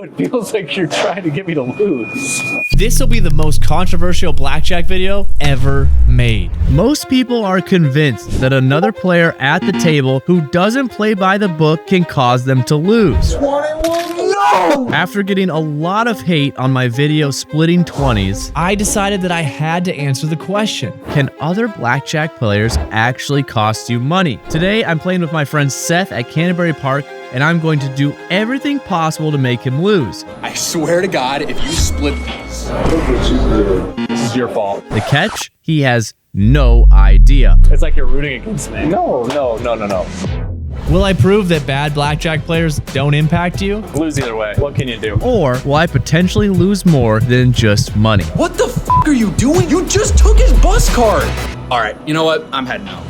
It feels like you're trying to get me to lose. This will be the most controversial blackjack video ever made. Most people are convinced that another player at the table who doesn't play by the book can cause them to lose. 21, no! After getting a lot of hate on my video splitting 20s, I decided that I had to answer the question. Can other blackjack players actually cost you money? Today, I'm playing with my friend Seth at Canterbury Park, and I'm going to do everything possible to make him lose. I swear to God, if you split these. This is your fault. The catch? He has no idea. It's like you're rooting against me. No. Will I prove that bad blackjack players don't impact you? Lose either way. What can you do? Or will I potentially lose more than just money? What the f are you doing? You just took his bus card. All right, you know what? I'm heading out.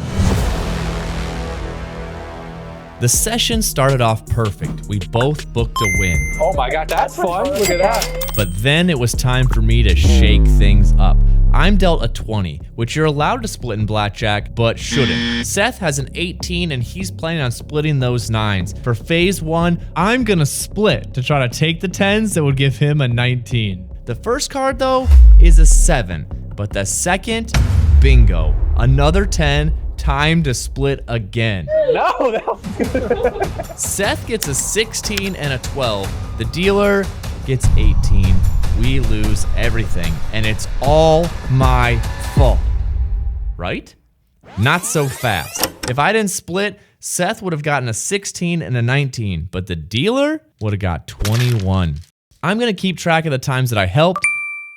The session started off perfect. We both booked a win. Oh my God, that's fun. Look at that. But then it was time for me to shake things up. I'm dealt a 20, which you're allowed to split in blackjack, but shouldn't. Seth has an 18 and he's planning on splitting those 9s. For phase 1, I'm gonna split to try to take the 10s that would give him a 19. The first card though is a 7, but the second, bingo, another 10, time to split again. No, that was good. Seth gets a 16 and a 12. The dealer gets 18. We lose everything, and it's all my fault. Right? Not so fast. If I didn't split, Seth would have gotten a 16 and a 19, but the dealer would have got 21. I'm gonna keep track of the times that I helped,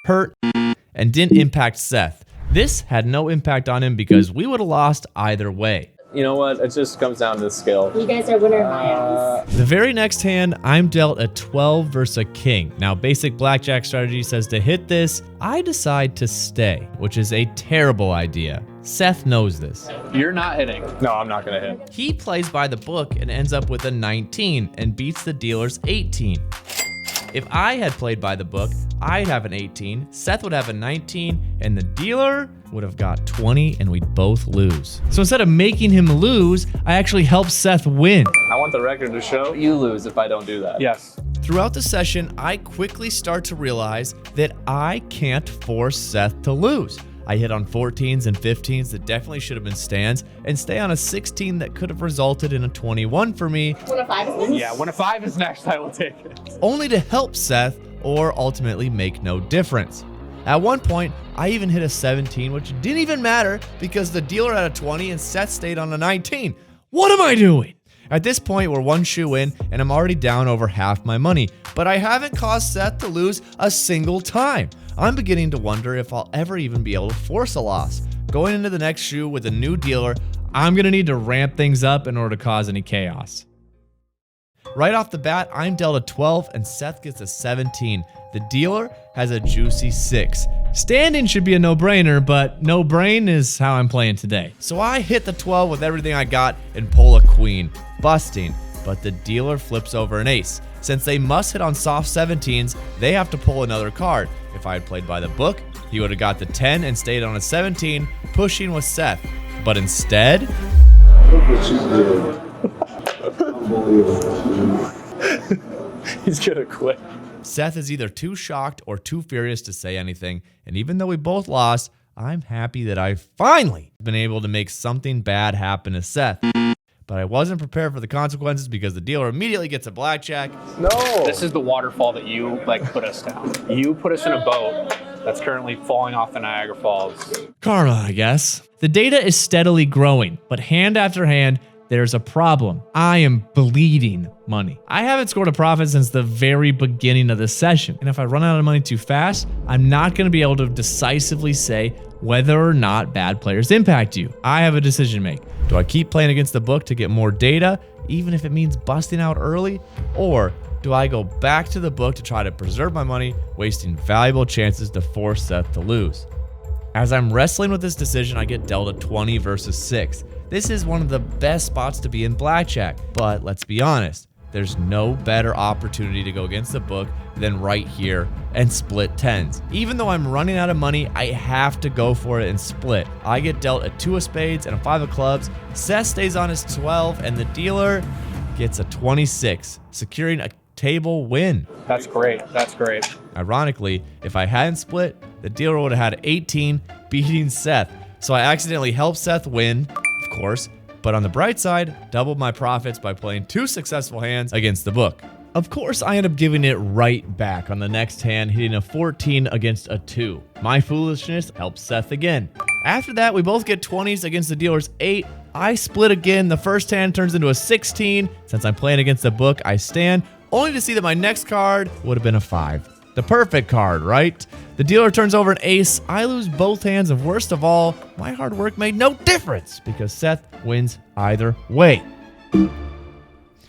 hurt, and didn't impact Seth. This had no impact on him because we would have lost either way. You know what? It just comes down to skill. You guys are winner in my eyes. The very next hand, I'm dealt a 12 versus a king. Now, basic blackjack strategy says to hit this, I decide to stay, which is a terrible idea. Seth knows this. You're not hitting. No, I'm not gonna hit. He plays by the book and ends up with a 19 and beats the dealer's 18. If I had played by the book, I'd have an 18, Seth would have a 19, and the dealer would have got 20, and we'd both lose. So instead of making him lose, I actually helped Seth win. I want the record to show you lose if I don't do that. Yes. Throughout the session, I quickly start to realize that I can't force Seth to lose. I hit on 14s and 15s that definitely should have been stands, and stay on a 16 that could have resulted in a 21 for me. When a 5 is next? Yeah, when a 5 is next, I will take it. Only to help Seth or ultimately make no difference. At one point, I even hit a 17, which didn't even matter because the dealer had a 20 and Seth stayed on a 19. What am I doing? At this point, we're one shoe in and I'm already down over half my money, but I haven't caused Seth to lose a single time. I'm beginning to wonder if I'll ever even be able to force a loss. Going into the next shoe with a new dealer, I'm gonna need to ramp things up in order to cause any chaos. Right off the bat, I'm dealt a 12 and Seth gets a 17. The dealer has a juicy 6. Standing should be a no-brainer, but no brain is how I'm playing today. So I hit the 12 with everything I got and pull a queen, busting, but the dealer flips over an ace. Since they must hit on soft 17s, they have to pull another card. If I had played by the book, he would have got the 10 and stayed on a 17, pushing with Seth. But instead, He's gonna quit. Seth is either too shocked or too furious to say anything, and even though we both lost, I'm happy that I finally been able to make something bad happen to Seth. But I wasn't prepared for the consequences because the dealer immediately gets a blackjack. No. This is the waterfall that you put us down. You put us in a boat that's currently falling off the Niagara Falls. Karma, I guess. The data is steadily growing, but hand after hand, there's a problem. I am bleeding money. I haven't scored a profit since the very beginning of this session. And if I run out of money too fast, I'm not gonna be able to decisively say whether or not bad players impact you. I have a decision to make. Do I keep playing against the book to get more data, even if it means busting out early? Or do I go back to the book to try to preserve my money, wasting valuable chances to force Seth to lose? As I'm wrestling with this decision, I get dealt a 20 versus 6. This is one of the best spots to be in blackjack, but let's be honest, there's no better opportunity to go against the book than right here and split 10s. Even though I'm running out of money, I have to go for it and split. I get dealt a 2 of spades and a 5 of clubs. Seth stays on his 12 and the dealer gets a 26, securing a table win. That's great. That's great. Ironically, if I hadn't split, the dealer would have had 18, beating Seth. So I accidentally helped Seth win, of course, but on the bright side, doubled my profits by playing 2 successful hands against the book. Of course, I end up giving it right back on the next hand, hitting a 14 against a 2. My foolishness helps Seth again. After that, we both get 20s against the dealer's 8. I split again. The first hand turns into a 16. Since I'm playing against the book, I stand, only to see that my next card would have been a 5. The perfect card, right? The dealer turns over an ace. I lose both hands, and worst of all, my hard work made no difference because Seth wins either way.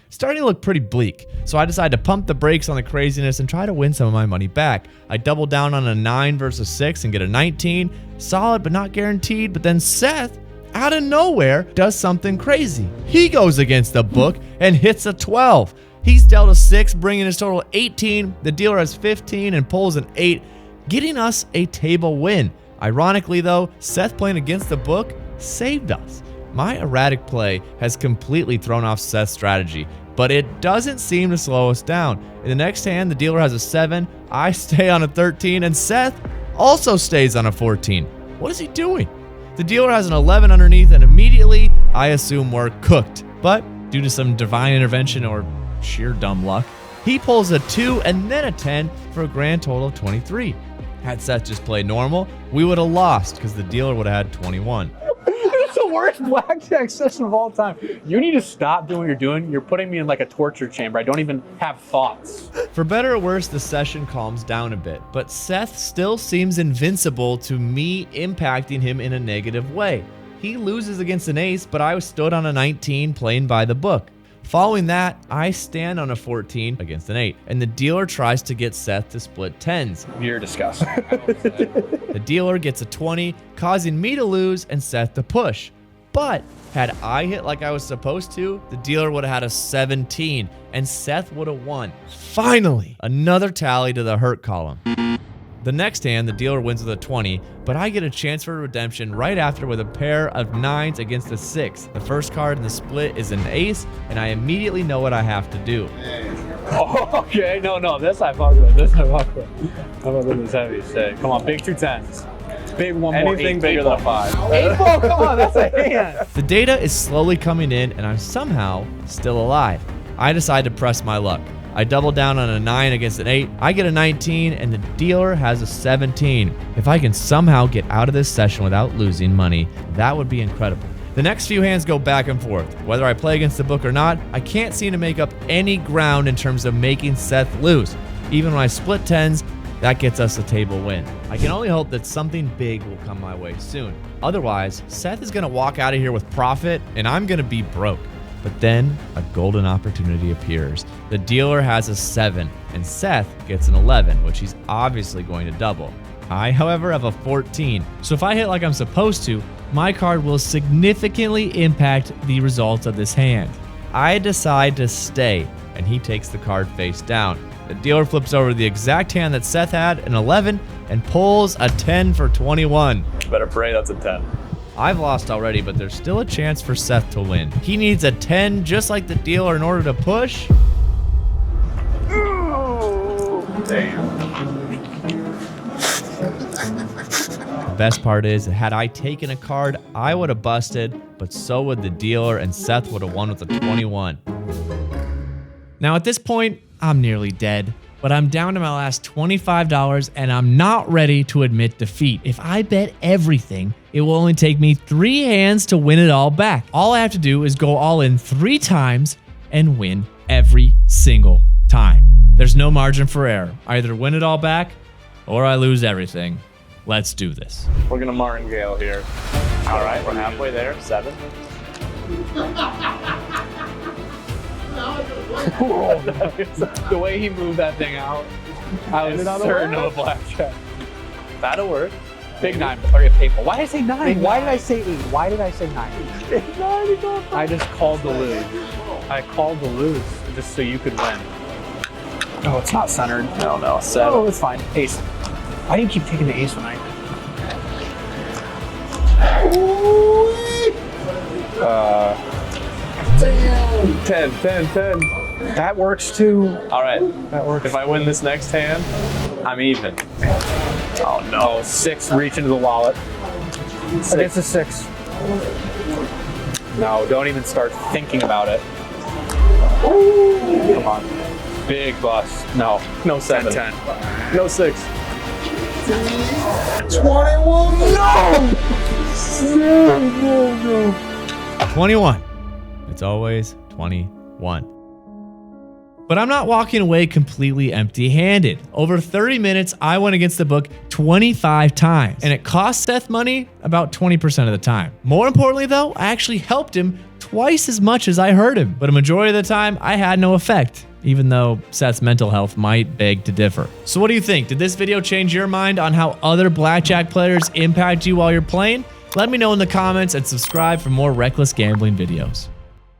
Starting to look pretty bleak, so I decide to pump the brakes on the craziness and try to win some of my money back. I double down on a 9 versus 6 and get a 19. Solid, but not guaranteed. But then Seth, out of nowhere, does something crazy. He goes against the book and hits a 12. He's dealt a 6, bringing his total 18. The dealer has 15 and pulls an 8, getting us a table win. Ironically, though, Seth playing against the book saved us. My erratic play has completely thrown off Seth's strategy, but it doesn't seem to slow us down. In the next hand, the dealer has a 7, I stay on a 13, and Seth also stays on a 14. What is he doing? The dealer has an 11 underneath, and immediately I assume we're cooked. But due to some divine intervention or sheer dumb luck, he pulls a 2 and then a 10 for a grand total of 23. Had Seth just played normal, we would have lost because the dealer would have had 21. It's the worst blackjack session of all time. You need to stop doing what you're doing. You're putting me in like a torture chamber. I don't even have thoughts. For better or worse, the session calms down a bit, but Seth still seems invincible to me impacting him in a negative way. He loses against an ace, but I was stood on a 19 playing by the book. Following that, I stand on a 14 against an 8, and the dealer tries to get Seth to split 10s. You're disgusting. The dealer gets a 20, causing me to lose and Seth to push. But had I hit like I was supposed to, the dealer would have had a 17, and Seth would have won. Finally, another tally to the hurt column. The next hand, the dealer wins with a 20, but I get a chance for redemption right after with a pair of 9s against a 6. The first card in the split is an ace, and I immediately know what I have to do. Oh, okay. No. This I fuck with. This I fuck with. How about this heavy shit? Come on, big 2 10s. Big one more. Anything bigger than a 5. 8 ball, come on, that's a hand. The data is slowly coming in, and I'm somehow still alive. I decide to press my luck. I double down on a 9 against an 8. I get a 19, and the dealer has a 17. If I can somehow get out of this session without losing money, that would be incredible. The next few hands go back and forth. Whether I play against the book or not, I can't seem to make up any ground in terms of making Seth lose. Even when I split 10s, that gets us a table win. I can only hope that something big will come my way soon. Otherwise, Seth is going to walk out of here with profit, and I'm going to be broke. But then a golden opportunity appears. The dealer has a 7, and Seth gets an 11, which he's obviously going to double. I, however, have a 14. So if I hit like I'm supposed to, my card will significantly impact the results of this hand. I decide to stay, and he takes the card face down. The dealer flips over the exact hand that Seth had, an 11, and pulls a 10 for 21. Better pray that's a 10. I've lost already, but there's still a chance for Seth to win. He needs a 10 just like the dealer in order to push. Damn. The best part is, had I taken a card, I would have busted, but so would the dealer, and Seth would have won with a 21. Now at this point, I'm nearly dead, but I'm down to my last $25 and I'm not ready to admit defeat. If I bet everything, it will only take me 3 hands to win it all back. All I have to do is go all in 3 times and win every single time. There's no margin for error. I either win it all back or I lose everything. Let's do this. We're gonna martingale here. All right, we're halfway there. 7. The way he moved that thing out, I was certain of a blackjack. That'll work. Big 9, or a paper. Why did I say 9? Why did I say 8? Why did I say 9? I just called the lose. I called the lose just so you could win. Oh, it's not centered. No. 7. Oh, it's fine. Ace. Why do you keep taking the ace when I... 10. That works too. All right. That works. If I win this next hand, I'm even. Oh no. Oh, 6, reach into the wallet. Against a 6. No, don't even start thinking about it. Come on. Big bust. No, no 7. 10. No 6. 21. No! 21. It's always 21. But I'm not walking away completely empty-handed. Over 30 minutes, I went against the book 25 times, and it cost Seth money about 20% of the time. More importantly though, I actually helped him twice as much as I hurt him, but a majority of the time, I had no effect, even though Seth's mental health might beg to differ. So what do you think? Did this video change your mind on how other blackjack players impact you while you're playing? Let me know in the comments and subscribe for more reckless gambling videos.